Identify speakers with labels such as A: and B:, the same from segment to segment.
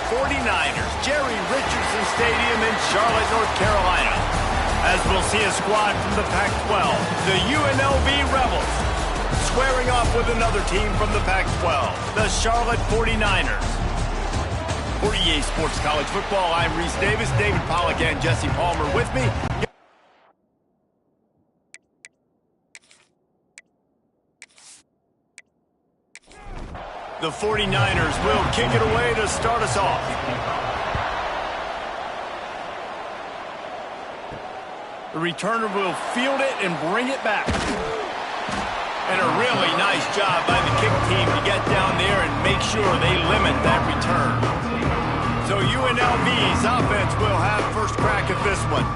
A: 49ers, Jerry Richardson Stadium in Charlotte, North Carolina. As we'll see a squad from the Pac-12, the UNLV Rebels, squaring off with another team from the Pac-12, the Charlotte 49ers. For EA Sports College Football, I'm Reese Davis, David Pollack and Jesse Palmer with me. The 49ers will kick it away to start us off. The returner will field it and bring it back. And a really nice job by the kick team to get down there and make sure they limit that return. So UNLV's offense will have first crack at this one.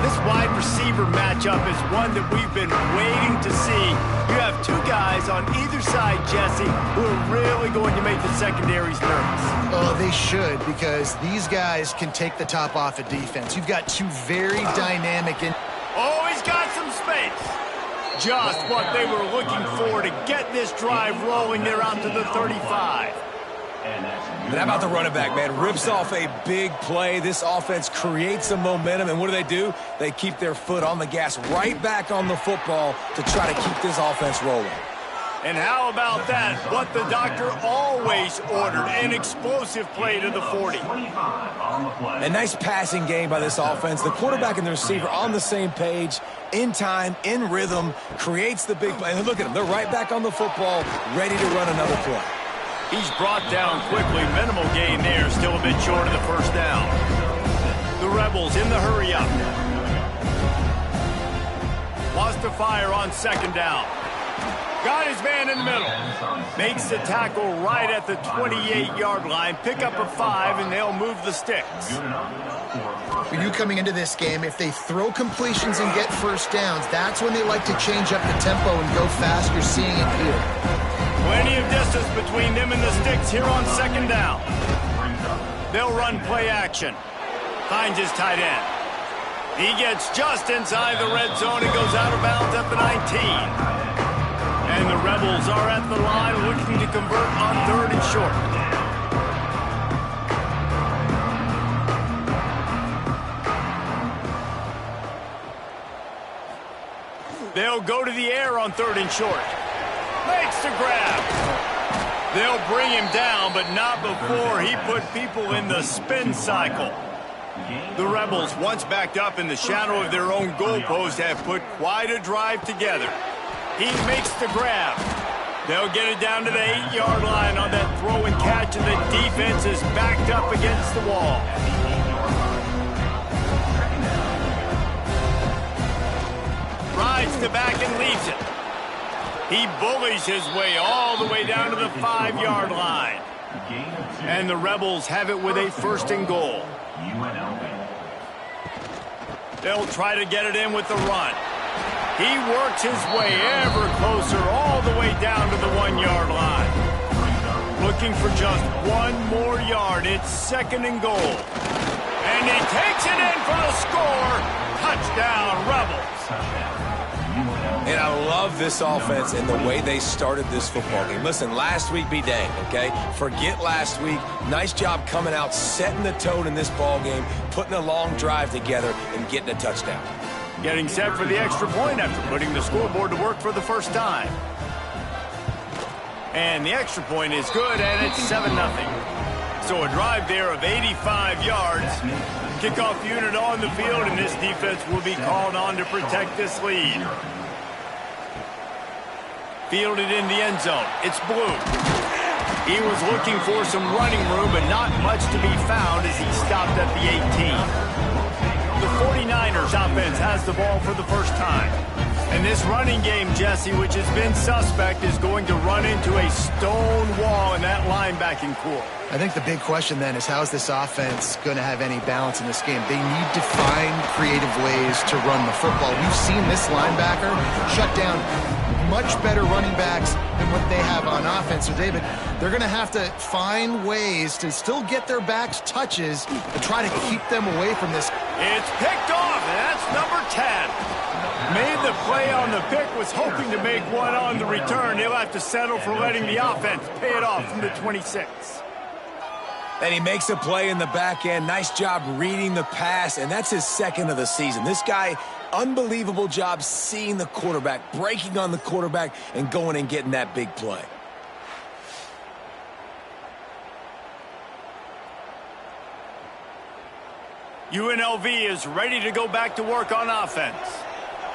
A: This wide receiver matchup is one that we've been waiting to see. You have two guys on either side, Jesse, who are really going to make the secondaries nervous.
B: Oh, they should, because these guys can take the top off of defense. You've got two very dynamic and...
A: Oh, he's got some space. Just what they were looking for to get this drive rolling there out to the 35.
C: But how about the running back, man? Rips off a big play. This offense creates some momentum, and what do? They keep their foot on the gas right back on the football to try to keep this offense rolling.
A: And how about that? What the doctor always ordered, an explosive play to the 40.
C: A nice passing game by this offense. The quarterback and the receiver on the same page, in time, in rhythm, creates the big play. And look at them. They're right back on the football, ready to run another play.
A: He's brought down quickly. Minimal gain there. Still a bit short of the first down. The Rebels in the hurry up. Lost to fire on second down. Got his man in the middle. Makes the tackle right at the 28-yard line. Pick up a 5, and they'll move the sticks.
B: For you coming into this game, if they throw completions and get first downs, that's when they like to change up the tempo and go fast. You're seeing it here.
A: Plenty of distance between them and the sticks here on second down. They'll run play action. Finds his tight end. He gets just inside the red zone and goes out of bounds at the 19. And the Rebels are at the line looking to convert on third and short. They'll go to the air on third and short. Makes the grab. They'll bring him down, but not before he put people in the spin cycle. The Rebels, once backed up in the shadow of their own goalpost, have put quite a drive together. He makes the grab. They'll get it down to the 8-yard line on that throw and catch, and the defense is backed up against the wall. Rides to back and leaves it. He bullies his way all the way down to the 5-yard line. And the Rebels have it with a first and goal. They'll try to get it in with the run. He works his way ever closer all the way down to the 1-yard line. Looking for just one more yard. It's second and goal. And he takes it in for the score. Touchdown, Rebels.
C: And I love this offense and the way they started this football game. Listen, last week be danged, okay? Forget last week. Nice job coming out, setting the tone in this ball game, putting a long drive together, and getting a touchdown.
A: Getting set for the extra point after putting the scoreboard to work for the first time. And the extra point is good, and it's 7-0. So a drive there of 85 yards. Kickoff unit on the field, and this defense will be called on to protect this lead. Fielded in the end zone. It's Blue. He was looking for some running room, but not much to be found as he stopped at the 18. The 49ers offense has the ball for the first time. And this running game, Jesse, which has been suspect, is going to run into a stone wall in that linebacking core.
B: I think the big question then is, how is this offense going to have any balance in this game? They need to find creative ways to run the football. We've seen this linebacker shut down much better running backs than what they have on offense. So, David, they're going to have to find ways to still get their backs touches to try to keep them away from this.
A: It's picked off, and that's number 10. Made the play on the pick, was hoping to make one on the return. He'll have to settle for letting the offense pay it off from the 26.
C: And he makes a play in the back end. Nice job reading the pass, and that's his second of the season. This guy, unbelievable job seeing the quarterback, breaking on the quarterback, and going and getting that big play.
A: UNLV is ready to go back to work on offense.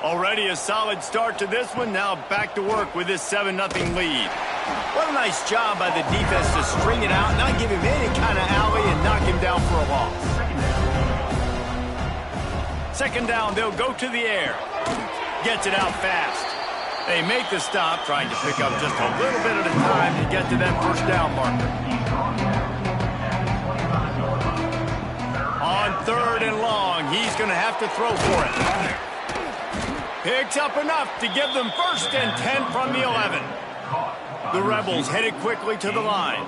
A: Already a solid start to this one. Now back to work with this 7-0 lead. What a nice job by the defense to string it out, not give him any kind of alley, and knock him down for a loss. Second down, they'll go to the air. Gets it out fast. They make the stop, trying to pick up just a little bit at a time to get to that first down marker. On 3rd and long, he's going to have to throw for it. Picks up enough to give them 1st and 10 from the 11. The Rebels headed quickly to the line.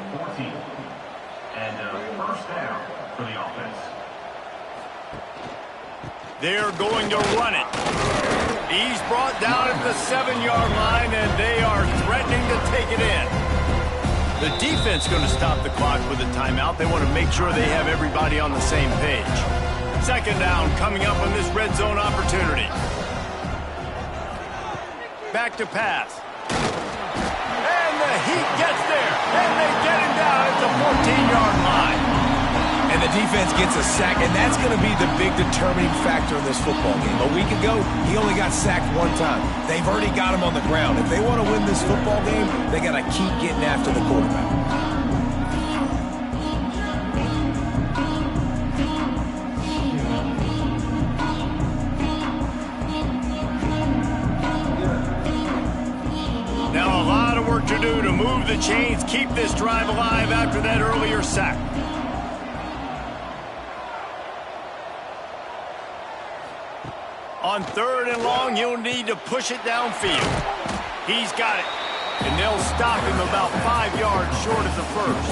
D: And first down for the offense.
A: They're going to run it. He's brought down at the 7-yard line, and they are threatening to take it in. The defense going to stop the clock with a timeout. They want to make sure they have everybody on the same page. Second down coming up on this red zone opportunity. Back to pass. And the Heat gets there. And they get him down at the 14-yard line.
C: And the defense gets a sack, and that's going to be the big determining factor in this football game. A week ago, he only got sacked 1 time. They've already got him on the ground. If they want to win this football game, they got to keep getting after the quarterback.
A: Now a lot of work to do to move the chains, keep this drive alive after that earlier sack. On 3rd and long, you'll need to push it downfield. He's got it. And they'll stop him about 5 yards short of the first.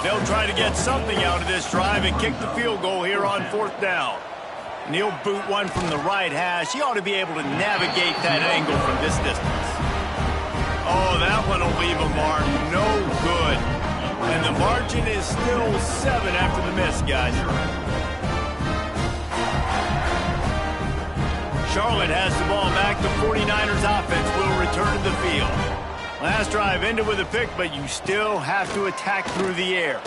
A: They'll try to get something out of this drive and kick the field goal here on 4th down. And he'll boot one from the right hash. He ought to be able to navigate that angle from this distance. Oh, that one will leave a mark. No good. And the margin is still 7 after the miss, guys. Charlotte has the ball back. The 49ers offense will return to the field. Last drive ended with a pick, but you still have to attack through the air.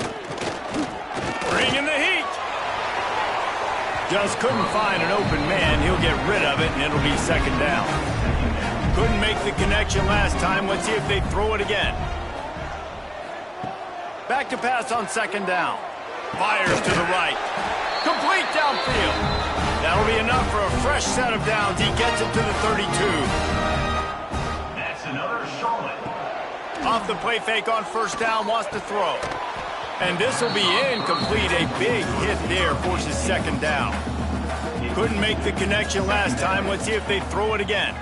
A: Bring in the heat. Just couldn't find an open man. He'll get rid of it, and it'll be 2nd down. Couldn't make the connection last time. Let's see if they throw it again. Back to pass on 2nd down. Fires to the right. Complete downfield. That'll be enough for a fresh set of downs. He gets it to the 32.
D: That's another Charlotte.
A: Off the play fake on 1st down, wants to throw. And this will be incomplete. A big hit there forces 2nd down. Couldn't make the connection last time. Let's see if they throw it again.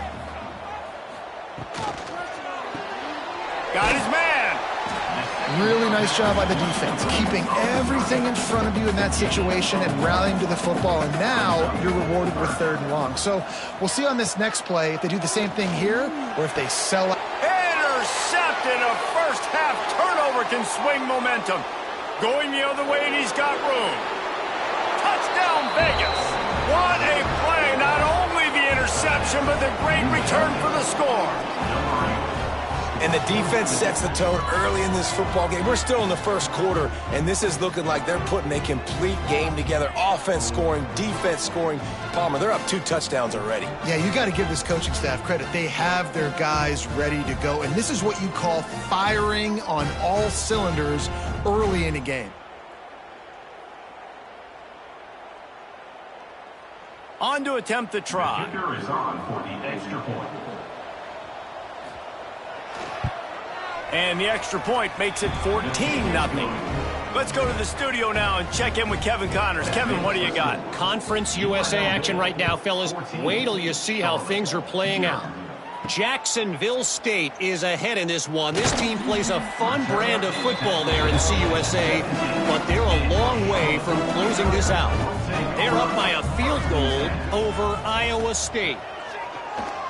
A: Got his man.
B: Really nice job by the defense, keeping everything in front of you in that situation and rallying to the football, and now you're rewarded with 3rd and long. So we'll see on this next play if they do the same thing here or if they sell out.
A: Intercepted. A first-half turnover can swing momentum. Going the other way, and he's got room. Touchdown, Vegas. What a play. Not only the interception, but the great return for the score.
C: And the defense sets the tone early in this football game. We're still in the 1st quarter, and this is looking like they're putting a complete game together. Offense scoring, defense scoring. Palmer, they're up 2 touchdowns already.
B: Yeah, you got to give this coaching staff credit. They have their guys ready to go, and this is what you call firing on all cylinders early in a game.
A: On to attempt the try.
D: The kicker is on for the extra point.
A: And the extra point makes it 14-0. Let's go to the studio now and check in with Kevin Connors. Kevin, what do you got?
E: Conference USA action right now, fellas. Wait till you see how things are playing out. Jacksonville State is ahead in this one. This team plays a fun brand of football there in CUSA, but they're a long way from closing this out. They're up by a field goal over Iowa State.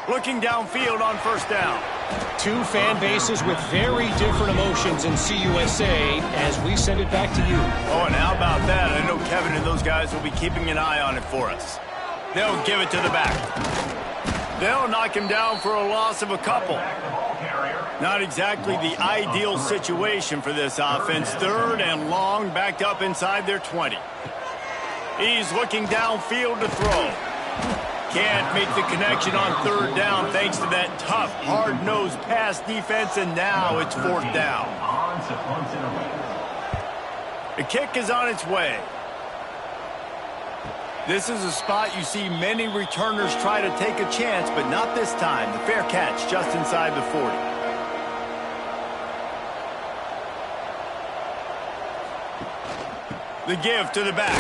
A: Looking downfield on 1st down.
E: Two fan bases with very different emotions in CUSA as we send it back to you.
A: Oh, and how about that? I know Kevin and those guys will be keeping an eye on it for us. They'll give it to the back. They'll knock him down for a loss of a couple. Not exactly the ideal situation for this offense. 3rd and long, backed up inside their 20. He's looking downfield to throw. Can't make the connection on 3rd down thanks to that tough, hard-nosed pass defense, and now it's 4th down. The kick is on its way. This is a spot you see many returners try to take a chance, but not this time. The fair catch just inside the 40. The give to the back.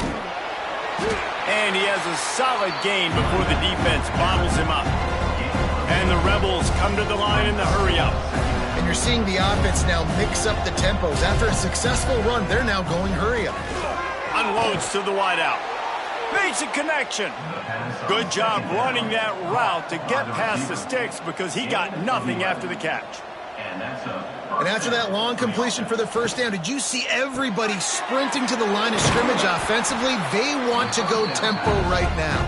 A: And he has a solid gain before the defense bottles him up. And the Rebels come to the line in the hurry-up.
B: And you're seeing the offense now mix up the tempos. After a successful run, they're now going hurry-up.
A: Unloads to the wideout. Makes a connection. Good job running that route to get past the sticks because he got nothing after the catch.
B: And after that long completion for the 1st down, did you see everybody sprinting to the line of scrimmage offensively? They want to go tempo right now.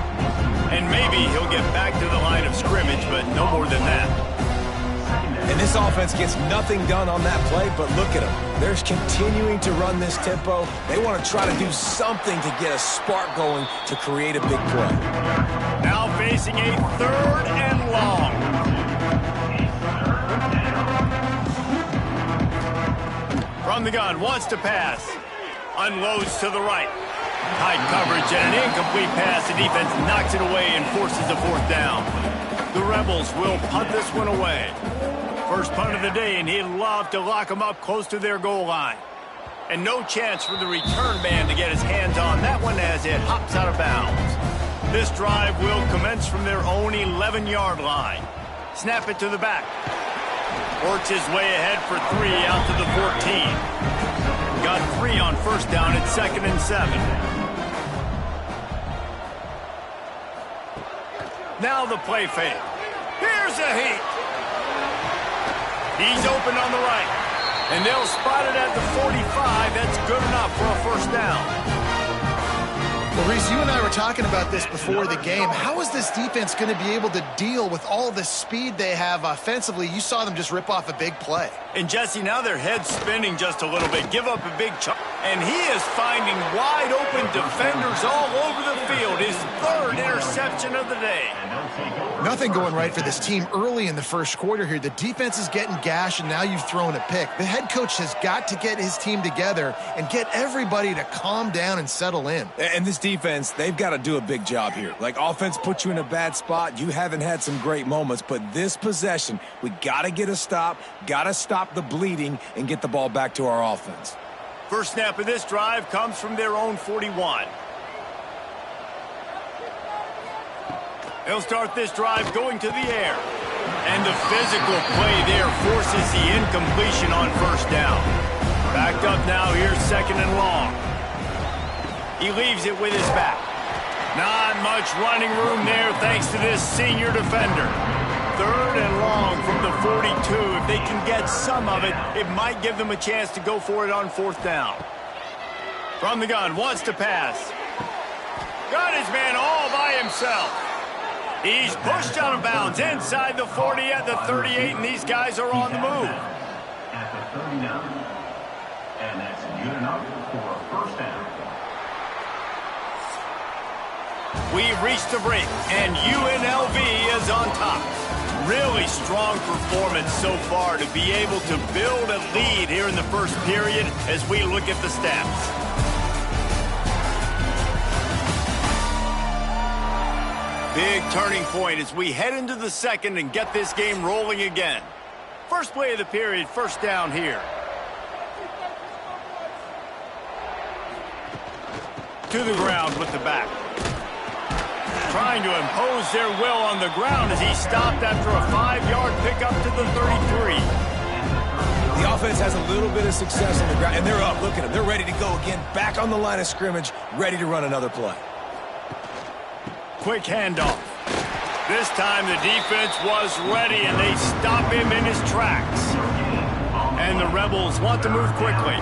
A: And maybe he'll get back to the line of scrimmage, but no more than that.
C: And this offense gets nothing done on that play, but look at them. They're continuing to run this tempo. They want to try to do something to get a spark going to create a big play.
A: Now facing a 3rd and long. From the gun, wants to pass. Unloads to the right. Tight coverage and an incomplete pass. The defense knocks it away and forces a 4th down. The Rebels will punt this one away. First punt of the day, and he'd love to lock them up close to their goal line. And no chance for the return man to get his hands on that one as it hops out of bounds. This drive will commence from their own 11-yard line. Snap it to the back. Works his way ahead for 3 out to the 14. Got 3 on 1st down at 2nd and 7. Now the play fake. Here's a heat. He's open on the right. And they'll spot it at the 45. That's good enough for a 1st down.
B: Well, Reese, you and I were talking about this before the game. How is this defense going to be able to deal with all the speed they have offensively? You saw them just rip off a big play.
A: And, Jesse, now their head's spinning just a little bit. Give up a big chunk. And he is finding wide-open defenders all over the field. His 3rd interception of the day.
B: Nothing going right for this team early in the 1st quarter here. The defense is getting gashed, and now you've thrown a pick. The head coach has got to get his team together and get everybody to calm down and settle in.
C: And this defense, they've got to do a big job here. Like, offense put you in a bad spot. You haven't had some great moments, but this possession, we got to get a stop, got to stop the bleeding, and get the ball back to our offense.
A: First snap of this drive comes from their own 41. They'll start this drive going to the air. And the physical play there forces the incompletion on 1st down. Backed up now, here's 2nd and long. He leaves it with his back. Not much running room there thanks to this senior defender. 3rd and long from the 42. If they can get some of it, it might give them a chance to go for it on 4th down. From the gun, wants to pass. Got his man all by himself. He's pushed out of bounds inside the 40 at the 38, and these guys are on the move.
D: At the 39. And that's good enough for a 1st down.
A: We've reached the break, and UNLV is on top. Really strong performance so far to be able to build a lead here in the 1st period as we look at the stats. Big turning point as we head into the 2nd and get this game rolling again. First play of the period, 1st down here. To the ground with the back. Trying to impose their will on the ground as he stopped after a 5-yard pickup to the 33.
C: The offense has a little bit of success on the ground, and they're up. Look at them. They're ready to go again, back on the line of scrimmage, ready to run another play.
A: Quick handoff. This time the defense was ready, and they stop him in his tracks. And the Rebels want to move quickly.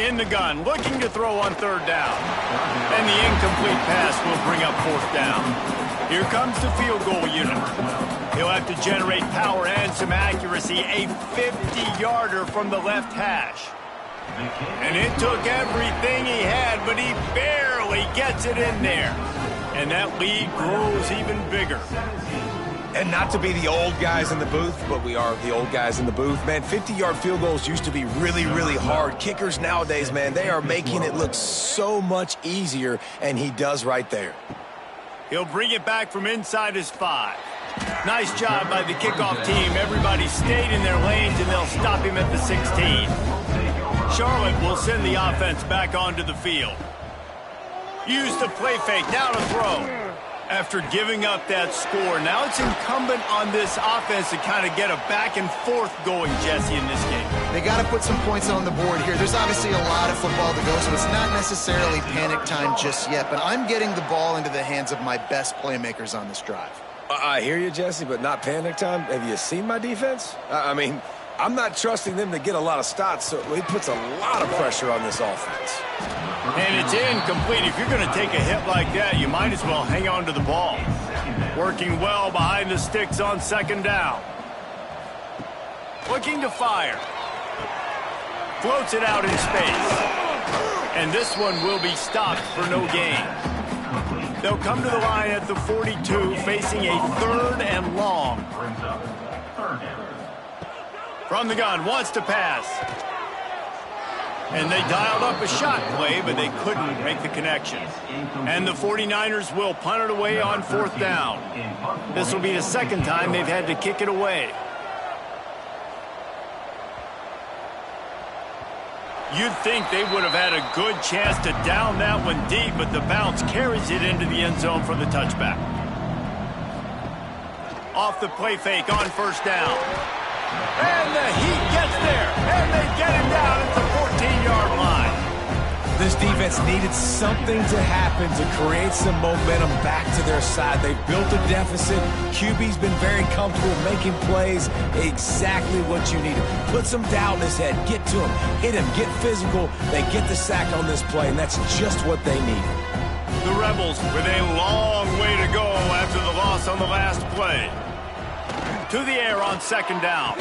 A: In the gun, looking to throw on third down. And the incomplete pass will bring up fourth down. Here comes the field goal unit. He'll have to generate power and some accuracy. A 50-yarder from the left hash. And it took everything he had, but he barely gets it in there. And that lead grows even bigger.
C: And not to be the old guys in the booth, but we are the old guys in the booth. Man, 50-yard field goals used to be really, really hard. Kickers nowadays, man, they are making it look so much easier, and he does right there.
A: He'll bring it back from inside his 5. Nice job by the kickoff team. Everybody stayed in their lanes, and they'll stop him at the 16. Charlotte will send the offense back onto the field. Use the play fake, now to throw. After giving up that score, now it's incumbent on this offense to kind of get a back and forth going, Jesse, in this game.
B: They got to put some points on the board here. There's obviously a lot of football to go, so it's not necessarily panic time just yet, but I'm getting the ball into the hands of my best playmakers on this drive.
C: I hear you, Jesse, but not panic time. Have you seen my defense? I mean, I'm not trusting them to get a lot of stops, so it puts a lot of pressure on this offense.
A: And it's incomplete. If you're going to take a hit like that, you might as well hang on to the ball. Working well behind the sticks on second down. Looking to fire. Floats it out in space. And this one will be stopped for no gain. They'll come to the line at the 42, facing a 3rd and long. From the gun, wants to pass. And they dialed up a shot play, but they couldn't make the connection. And the 49ers will punt it away on 4th down. This will be the 2nd time they've had to kick it away. You'd think they would have had a good chance to down that one deep, but the bounce carries it into the end zone for the touchback. Off the play fake on 1st down. And the Heat gets there, and they get him down at the 14-yard line.
C: This defense needed something to happen to create some momentum back to their side. They've built a deficit. QB's been very comfortable making plays. Exactly what you needed. Put some doubt in his head. Get to him. Hit him. Get physical. They get the sack on this play, and that's just what they need.
A: The Rebels with a long way to go after the loss on the last play. To the air on 2nd down.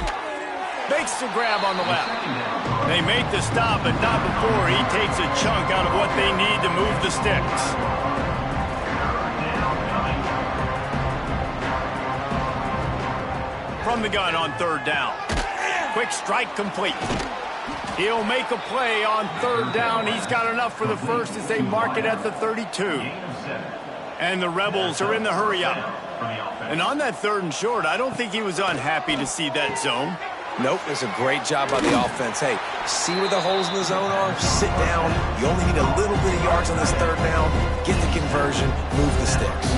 A: Makes the grab on the left. They make the stop, but not before he takes a chunk out of what they need to move the sticks. From the gun on 3rd down. Quick strike complete. He'll make a play on 3rd down. He's got enough for the first as they mark it at the 32. And the Rebels are in the hurry-up. And on that 3rd and short, I don't think he was unhappy to see that zone.
C: Nope, it's a great job by the offense. Hey, see where the holes in the zone are? Sit down. You only need a little bit of yards on this 3rd down. Get the conversion. Move the sticks.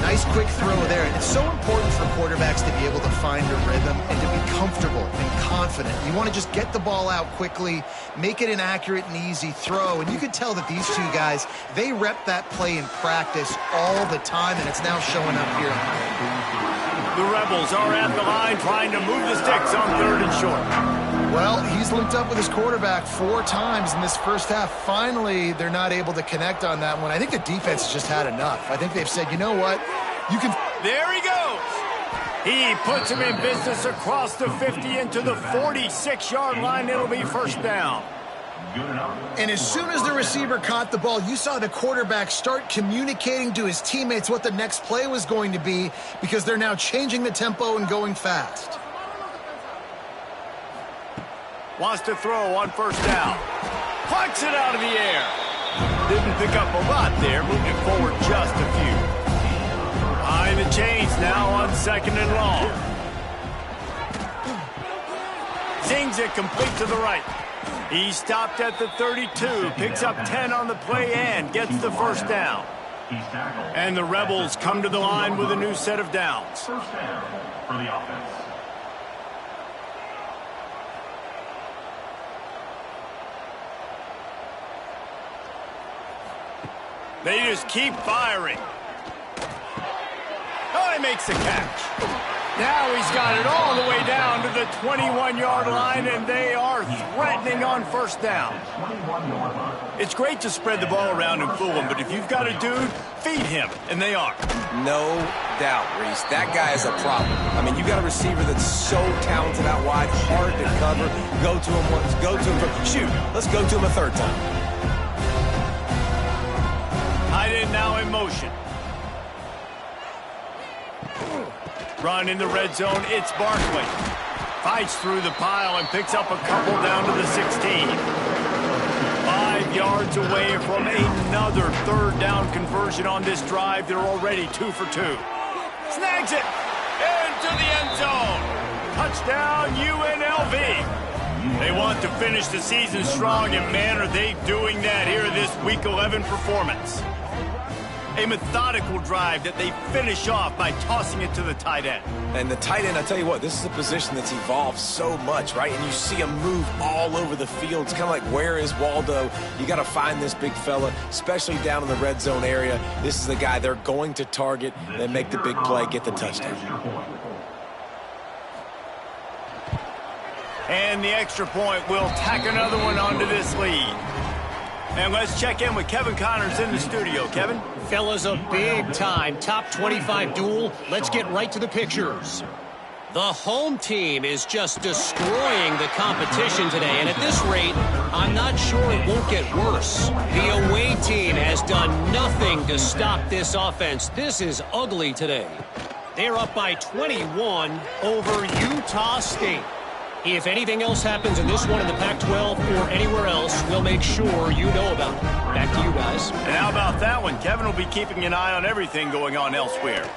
B: Nice quick throw there. And it's so important for quarterbacks to be able to find a rhythm and to be comfortable and confident. You want to just get the ball out quickly, make it an accurate and easy throw. And you could tell that these two guys, they rep that play in practice all the time, and it's now showing up here.
A: The Rebels are at the line trying to move the sticks on 3rd and short.
B: Well, he's linked up with his quarterback 4 times in this first half. Finally, they're not able to connect on that one. I think the defense has just had enough. I think they've said, you know what? You can...
A: There he goes. He puts him in business across the 50 into the 46-yard line. It'll be 1st down.
B: And as soon as the receiver caught the ball, you saw the quarterback start communicating to his teammates what the next play was going to be, because they're now changing the tempo and going fast.
A: Wants to throw on 1st down. Plucks it out of the air. Didn't pick up a lot there, moving forward just a few. Behind the chains now on 2nd and long. Zings it complete to the right. He stopped at the 32, picks up 10 on the play and gets the 1st down. And the Rebels come to the line with a new set of downs.
D: 1st down for the offense.
A: They just keep firing. and makes the catch. Now he's got it all the way down to the 21-yard line, and they are threatening on first down. It's great to spread the ball around and fool him, but if you've got a dude, feed him, and they are.
C: No doubt, Reese. That guy is a problem. I mean, you got a receiver that's so talented out wide, hard to cover. Go to him once, go to him for, shoot, let's go to him a third time.
A: Tight end now in motion. Run in the red zone, it's Barkley. Fights through the pile and picks up a couple down to the 16. 5 yards away from another third down conversion on this drive. They're already 2 for 2. Snags it into the end zone. Touchdown UNLV. They want to finish the season strong, and man, are they doing that here in this Week 11 performance. A methodical drive that they finish off by tossing it to the tight end.
C: And the tight end, I tell you what, this is a position that's evolved so much, right? And you see him move all over the field. It's kind of like, where is Waldo? You got to find this big fella, especially down in the red zone area. This is the guy they're going to target and make the big play, get the touchdown.
A: And the extra point will tack another one onto this lead. And let's check in with Kevin Connors in the studio. Kevin?
E: Fellas, a big-time top 25 duel. Let's get right to the pictures. The home team is just destroying the competition today, and at this rate, I'm not sure it won't get worse. The away team has done nothing to stop this offense. This is ugly today. They're up by 21 over Utah State. If anything else happens in this one in the Pac-12 or anywhere else, we'll make sure you know about it. Back to you guys.
A: And how about that one? Kevin will be keeping an eye on everything going on elsewhere.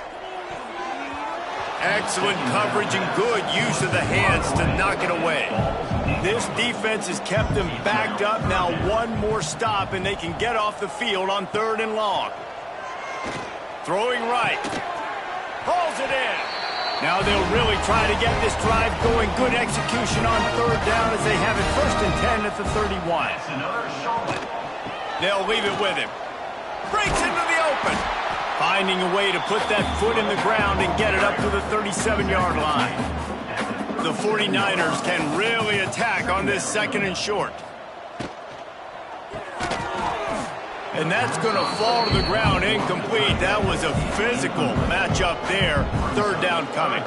A: Excellent coverage and good use of the hands to knock it away. This defense has kept them backed up. Now one more stop and they can get off the field on 3rd and long. Throwing right. Hauls it in. Now they'll really try to get this drive going. Good execution on 3rd down as they have it 1st and 10 at the 31. They'll leave it with him. Breaks into the open. Finding a way to put that foot in the ground and get it up to the 37-yard line. The 49ers can really attack on this 2nd and short. And that's going to fall to the ground incomplete. That was a physical matchup there. 3rd down coming.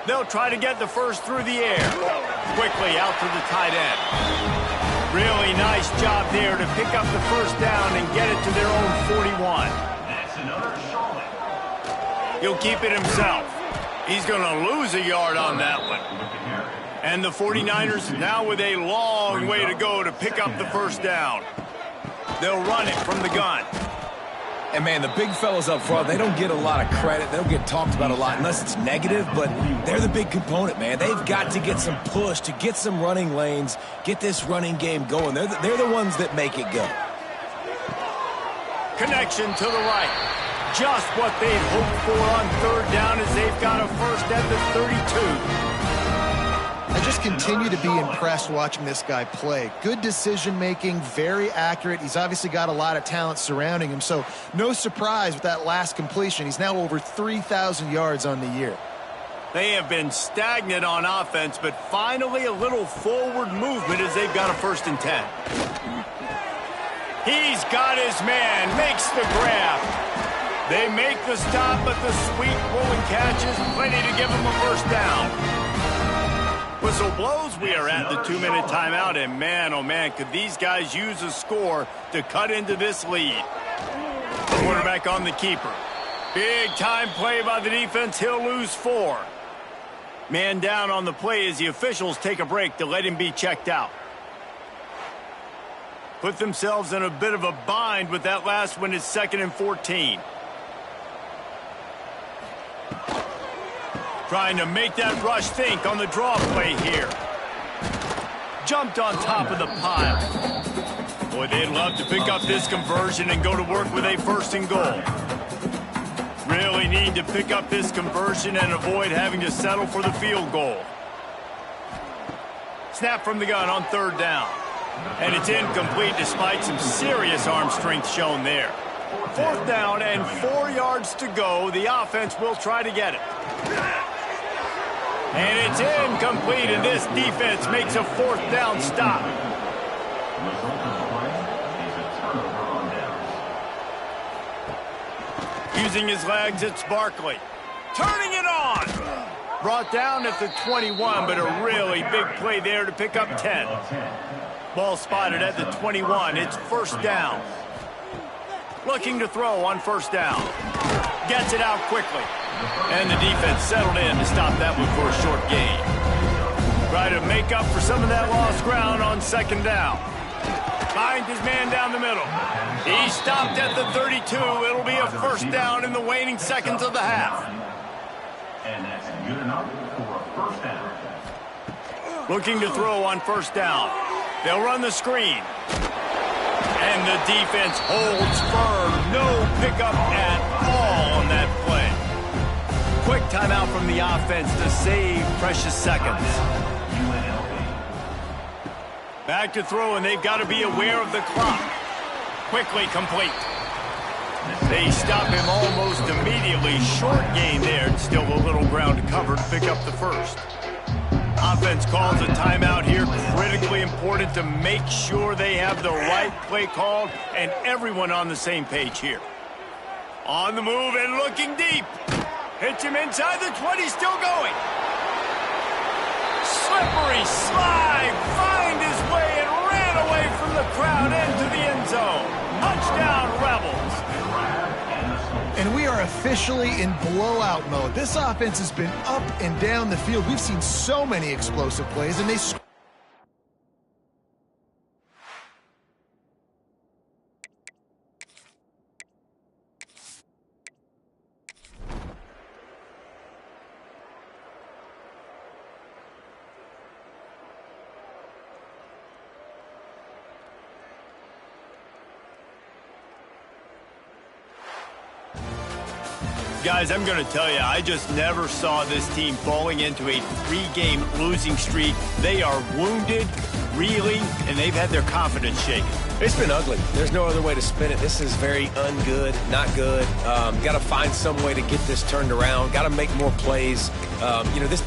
A: They'll try to get the first through the air. Quickly out to the tight end. Really nice job there to pick up the first down and get it to their own 41.
D: That's another Charlotte.
A: He'll keep it himself. He's going to lose a yard on that one. And the 49ers now with a long way to go to pick up the first down. They'll run it from the gun.
C: And, man, the big fellas up front, they don't get a lot of credit. They don't get talked about a lot unless it's negative, but they're the big component, man. They've got to get some push, to get some running lanes, get this running game going. They're the ones that make it go.
A: Connection to the right. Just what they'd hoped for on 3rd down as they've got a first at the 32.
B: I just continue to be impressed watching this guy play. Good decision-making, very accurate. He's obviously got a lot of talent surrounding him, so no surprise with that last completion. He's now over 3,000 yards on the year.
A: They have been stagnant on offense, but finally a little forward movement as they've got a 1st and 10. He's got his man, makes the grab. They make the stop, but the sweet rolling catch is plenty to give him a first down. Whistle blows. We are at the 2-minute timeout, and man, oh man, could these guys use a score to cut into this lead. Quarterback on the keeper. Big time play by the defense. He'll lose 4. Man down on the play as the officials take a break to let him be checked out. Put themselves in a bit of a bind with that last one. It's 2nd and 14. Trying to make that rush think on the draw play here. Jumped on top of the pile. Boy, they'd love to pick up this conversion and go to work with a 1st and goal. Really need to pick up this conversion and avoid having to settle for the field goal. Snap from the gun on 3rd down. And it's incomplete despite some serious arm strength shown there. 4th down and 4 yards to go. The offense will try to get it. And it's incomplete, and this defense makes a 4th down stop.
D: Result of the play is a turnover on downs.
A: Using his legs, it's Barkley. Turning it on. Brought down at the 21, but a really big play there to pick up 10. Ball spotted at the 21. It's 1st down. Looking to throw on 1st down. Gets it out quickly. And the defense settled in to stop that one for a short gain. Try to make up for some of that lost ground on 2nd down. Finds his man down the middle. He stopped at the 32. It'll be a 1st down in the waning seconds of the half.
D: And that's good enough for a 1st down.
A: Looking to throw on 1st down. They'll run the screen. And the defense holds firm. No pickup at all on that play. Quick timeout from the offense to save precious seconds. Back to throw, and they've got to be aware of the clock. Quickly complete. They stop him almost immediately. Short gain there, and still a little ground to cover to pick up the 1st. Offense calls a timeout here. Critically important to make sure they have the right play called and everyone on the same page here. On the move and looking deep. Hits him inside the 20, still going. Slippery slide, find his way and ran away from the crowd into the end zone. Touchdown, Rebels.
B: And we are officially in blowout mode. This offense has been up and down the field. We've seen so many explosive plays, and they...
A: Guys, I'm going to tell you, I just never saw this team falling into a 3-game losing streak. They are wounded, reeling, and they've had their confidence shaken.
C: It's been ugly. There's no other way to spin it. This is very ungood, not good. Got to find some way to get this turned around. Got to make more plays. You know, this